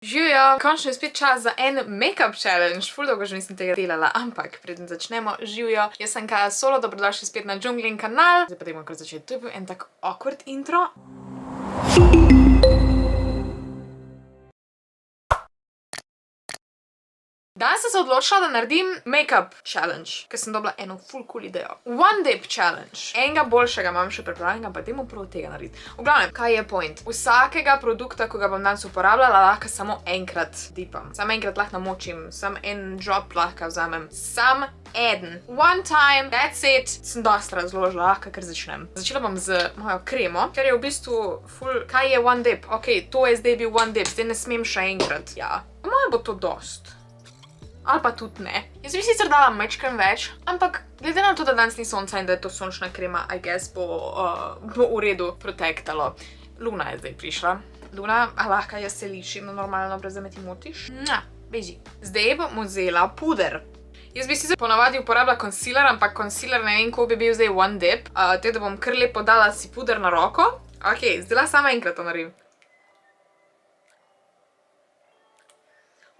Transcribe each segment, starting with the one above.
Živijo, končno je spet čas za en make-up challenge. Ful dolgo že nisem tega delala, ampak preden začnemo, živijo. Jaz sem Kaja Solo, dobrodošli spet na Džunglin kanal. Zdaj pa dajmo kar začeti. To je bil en tak awkward intro. Danes sem se odločila, da naredim make-up challenge, ker sem dobila eno ful cool idejo. One dip challenge. Enega boljšega imam še pripravljenega, pa dajmo prav tega narediti. V glavnem, kaj je point? Vsakega produkta, ko ga bom danes uporabljala, lahko samo enkrat dipam. Samo enkrat lahko namočim, samo en drop lahko vzamem. Samo eden. One time, that's it. Sem dosti razložila, lahko kar začnem. Začela bom z mojo kremo, ker je v bistvu ful... Kaj je one dip? Ok, to je zdaj bil one dip, zdaj ne smem še enkrat. Ja, moje bo to dost. Ali pa tudi ne. Jaz bi sicer dala majčkeno več, ampak glede na to, da danes ni sonca in da je to sončna krema, I guess bo v redu protektalo. Luna je zdaj prišla. Luna, a lahko jaz se lišim normalno, brez da me ti motiš? Beži. Zdaj bom vzela puder. Jaz bi sicer ponavadi uporabila concealer, ampak concealer ne vem, ko bi bil zdaj one dip. Tako da bom kar lepo dala si puder na roko. Ok, zdaj samo enkrat to naredim.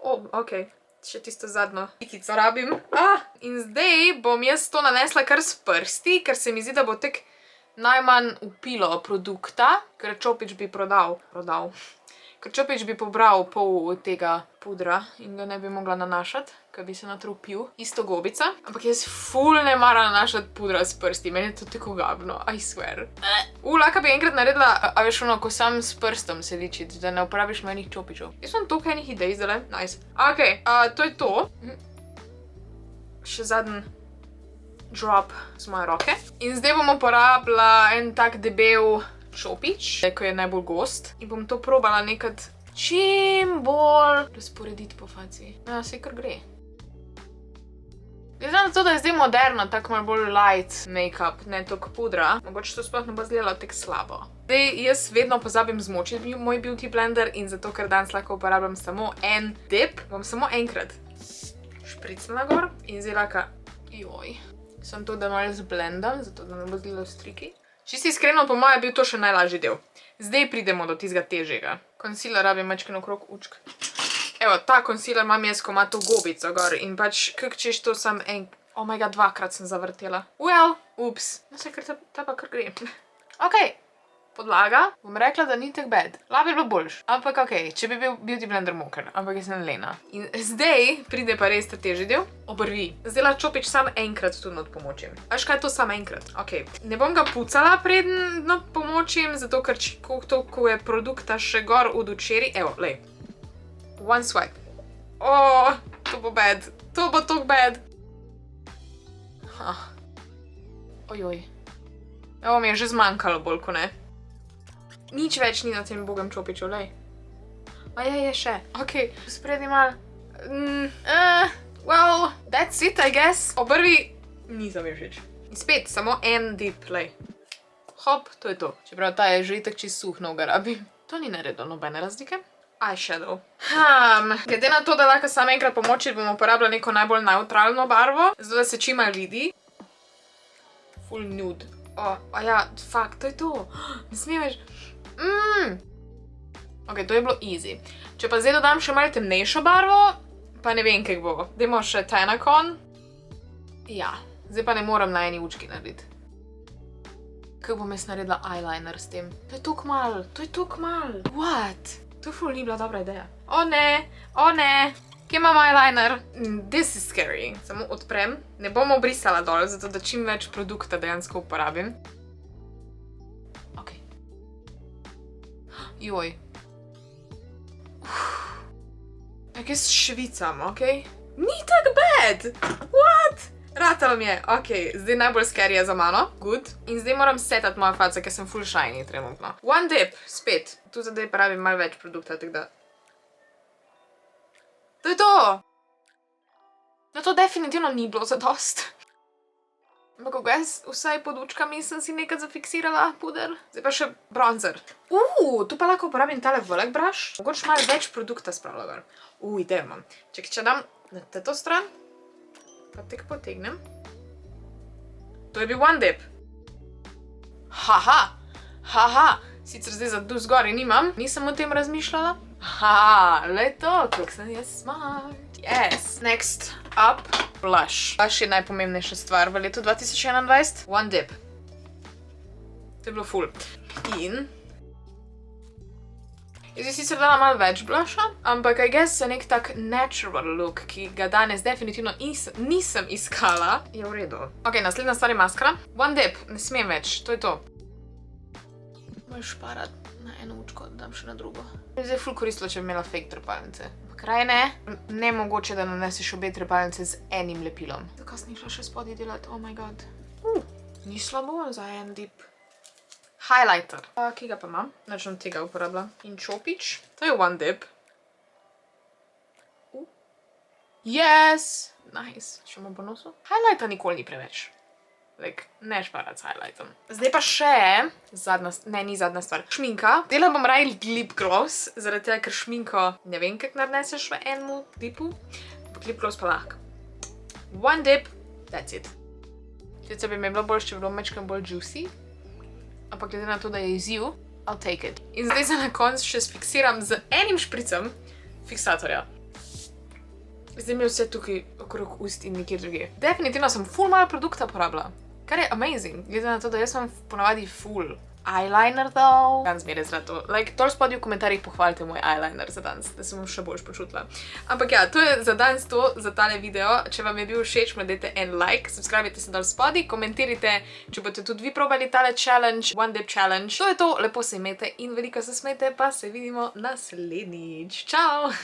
Ok. Še tisto zadnjo pikico rabim. In zdaj bom jaz to nanesla kar s prsti, ker se mi zdi, da bo tek najmanj upilo produkta, ker Čopič bi Ker Čopič bi pobral pol tega pudra in ga ne bi mogla nanašati, ker bi se natrupil. Isto gobica. Ampak jaz ful ne mara nanašati pudra s prsti. Meni je to tako gabno, I swear. Lahko bi enkrat naredila, a veš ono, ko sam s prstom se ličiti, da ne uporabiš menih Čopičev. Jaz sem toliko enih idej zdaj, nice. Ok, to je to. Še zadnji drop z moje roke. In zdaj bom uporabila en tak debel Čopič, ko je najbolj gost. In bom to probala nekaj čim bolj razporediti po faci. Ja, saj kar gre. Glede na to, da je zdaj moderno, tako malo bolj light make-up, ne toliko pudra, mogoče to sploh ne bo izgledalo tako slabo. Zdaj, jaz vedno pozabim zmočiti moj beauty blender in zato, ker danes lahko uporabljam samo en dip, bom samo enkrat špricnila gor in zdaj lahko, joj, sem to, da malo zblendam, zato da ne bo izgledalo striki. Čisto iskreno, po moje je bil to še najlažji del. Zdaj pridemo do tistega težjega. Concealer rabim majčkeno okrog učk. Evo, ta concealer imam jaz, ko ima to gobico gor in pač, kak češ to sam en... Oh my god, dvakrat sem zavrtela. Well, ups. No se, ker ta pa kar gre. Ok, podlaga. Bom rekla, da ni tak bad. Lahko bi bilo boljš. Ampak ok, če bi bil beauty blender moker, ampak jaz sem lena. In zdaj pride pa res ta težji del. Obrvi. Zdaj lahko Čopič sam enkrat tu not pomočim. Veš kaj je to sam enkrat? Ok. Ne bom ga pucala preden not pomočim, zato ker ko je produkta še gor od včeraj. Evo, lej. One swipe. To bo bad. To bo tok bad. Ojoj. Evo mi je že zmanjkalo bolj, ko ne. Nič več ni na tem bogem Čopiču, lej. Je še. Ok, spredi mal. Well, that's it, I guess. Obrvi nisem je všeč. In spet, samo en dip, lej. Hop, to je to. Čeprav ta je že itak čisto suh, no ga rabim. To ni naredilo nobene razlike. Eyeshadow. Glede na to, da lahko samo enkrat pomočiti, bom uporabila neko najbolj neutralno barvo, zato da se čim malo vidi. Full nude. Ja, fuck, to je to. Ne smem več. Ok, to je bilo easy. Če pa zdaj dodam še malo temnejšo barvo, pa ne vem, kak bo. Dajmo še Tanacon. Ja, zdaj pa ne moram na eni učki narediti. Kako bom jaz naredila eyeliner s tem? To je toliko malo, to je toliko malo. What? To ful ni bila dobra ideja. O ne, kje imam eyeliner? This is scary. Samo odprem. Ne bom obrisala dol, zato da čim več produkta dejansko uporabim. Ok. Joj. Jaz švicam, ok? Ni tak bad! What? Ratalo mi je. Ok, zdaj najbolj scary je za mano. Good. In zdaj moram setati mojo faco, ker sem full shiny trenutno. One dip, spet. Tu zdaj pa rabim malo več produkta, tako da... To je to! No to definitivno ni bilo zadost. Ampak jaz vsaj pod učkami sem si nekaj zafiksirala puder. Zdaj pa še bronzer. Tu pa lahko uporabim tale velik brush. Mogoče malo več produkta spravila gor. Idejo imam. Če dam na to stran, pa tek potegnem. To je bil one dip. Haha. Sicer zdaj za dus gori nimam, nisem o tem razmišljala. Ha, le to, kako sem jaz smart. Yes. Next up, blush. Blush je najpomembnejša stvar v letu 2021. One dip. To je bilo ful. In jaz bi sicer dala malo več blusha, ampak I guess je nek tak natural look, ki ga danes definitivno nisem iskala, je v redu. Ok, naslednja stvar je maskara. One dip, ne smem več, to je to. Moj šparat na eno učko, dam še na drugo. Zdaj je ful koristilo, če bi imela fake trepalnice. Kraj ne, nemogoče, da naneseš obe trepalnice z enim lepilom. Zakaj sem šla še spodaj delati, oh my god. Ni slabo za en dip. Highlighter. Ki ga pa imam? Načem tega uporabljam. In čopič. To je one dip. Yes! Nice. Še imam po nosu? Highlighter nikoli ni preveč. Like, ne šparat s highlightom. Zdaj pa še ni zadnja stvar. Šminka. Dela bom raje lip gloss, zaradi tega, ker šminko ne vem, kako naneseš v enemu dipu. Ampak lip gloss pa lahko. One dip. That's it. Sicer bi mi bilo bolj, če bi bilo mečkam bolj juicy. Ampak glede na to, da je izziv, I'll take it. In zdaj se na koncu še sfiksiram z enim špricem fiksatorja. Zdaj mi je vse tukaj okrog ust in nekje druge. Definitivno sem ful malo produkta porabila. Kar je amazing, glede na to, da jaz imam ponavadi ful eyeliner though. Danes mi je res rad to. Like, dol spodaj v komentarjih pohvalite moj eyeliner za danes, da se bom še boljš počutila. Ampak ja, to je za danes to, za tale video. Če vam je bil všeč, mu dajte en like, subscribite se dol spodaj, komentirajte, če boste tudi vi probali tale challenge, one dip challenge. To je to, lepo se imejte in veliko se smejte, pa se vidimo naslednjič. Čau!